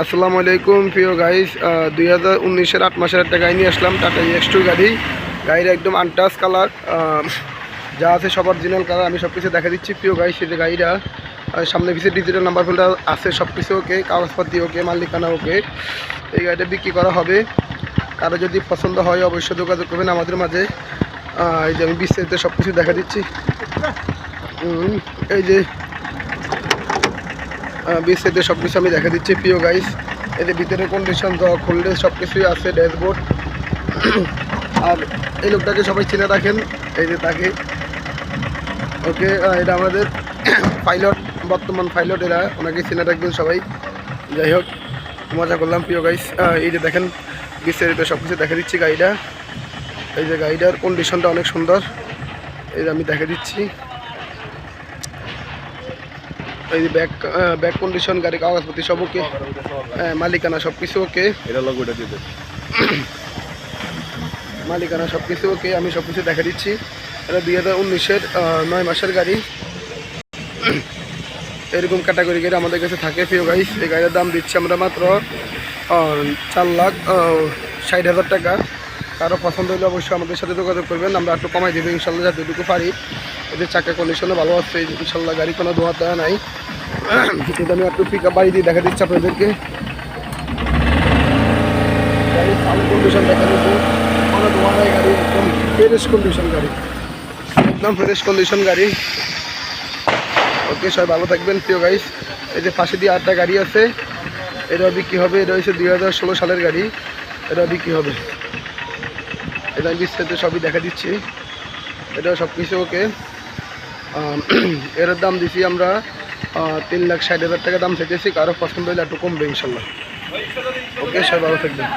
আসসালামু আলাইকুম প্রিয় গাইস, 2019-এর 8 মাসের একটা গাড়ি নিয়ে আসলাম, টাটা EX2 গাড়ি। গাড়ির একদম আনটাচ কালার, যা আছে সব অরিজিনাল কালার। আমি সব কিছু দেখা দিচ্ছি প্রিয় গাইস। এই যে গাড়িটা সামনে পিছিয়ে ডিজিটাল নাম্বার প্লেটটা আছে, সব কিছু ওকে, কাগজপাতি ওকে, মালিকানা ওকে। এই গাড়িটা বিক্রি করা হবে। কারো যদি পছন্দ হয় অবশ্যই যোগাযোগ করবেন আমাদের মাঝে। এই যে আমি বিস্তারিত সব কিছু দেখা দিচ্ছি। এই যে বিস্তারিত সব কিছু আমি দেখা দিচ্ছি প্রিয় গাইস। এদের ভিতরে কন্ডিশন খুললে সব কিছুই আছে, ড্যাশবোর্ড। আর এই লোকটাকে সবাই চিনে রাখেন, এই যে তাকে। ওকে, এটা আমাদের পাইলট, বর্তমান পাইলট। এরা ওনাকে চিনে রাখবেন সবাই। যাই হোক, মজা করলাম প্রিয় গাইস। এই যে দেখেন বিস্তারিত সব কিছু দেখা দিচ্ছি গাড়িটা। এই যে গাড়িটার কন্ডিশনটা অনেক সুন্দর, এই যে আমি দেখা দিচ্ছি। এই যে ব্যাক কন্ডিশন, গাড়ি কাগজপত্র সব ওকে, মালিকানা সব কিছু ওকে, মালিকানা সব কিছু ওকে। আমি সব কিছু দেখা দিচ্ছি। এটা 2019-এর 9 মাসের গাড়ি। এরকম ক্যাটাগরি গাড়ি আমাদের কাছে থাকে প্রিয় গাইস। এই গাড়ির দাম দিচ্ছি আমরা মাত্র 4,60,000 টাকা। কারো পছন্দ হলে অবশ্যই আমাদের সাথে যোগাযোগ করবেন, আমরা একটু কমাই দেবো ইনশাল্লাহ, যতটুকু পারি। এদের চাকার কন্ডিশনে ভালো আছে ইনশাল্লাহ, গাড়ি কোনো ধোয়া দেওয়া নাই। এটা আমি একটু পিক আপ বাড়ি দিয়ে দেখা দিচ্ছি আপনাদেরকে। গাড়ির সাউন্ড কন্ডিশন দেখা দিচ্ছি, কোনো ধোয়া নাই, গাড়ি একদম ফ্রেশ কন্ডিশন গাড়ি, একদম ফ্রেশ কন্ডিশন গাড়ি। ওকে, সবাই ভালো থাকবেন প্রিয় গাইস। এই যে পাশে দিয়ে আরেকটা গাড়ি আছে, এটাও বিক্রি হবে। এটা হচ্ছে 2016 সালের গাড়ি, এটাও বিক্রি হবে। এটা আমি বিস্তারিত সবই দেখা দিচ্ছি। এটাও সব কিছু ওকে। এর দাম দিছি আমরা 3,60,000 টাকা দাম চেয়েছি। কারো পছন্দ হলে একটু কমবে ইনশাল্লাহ। ওকে, সবাই ভালো থাকবেন।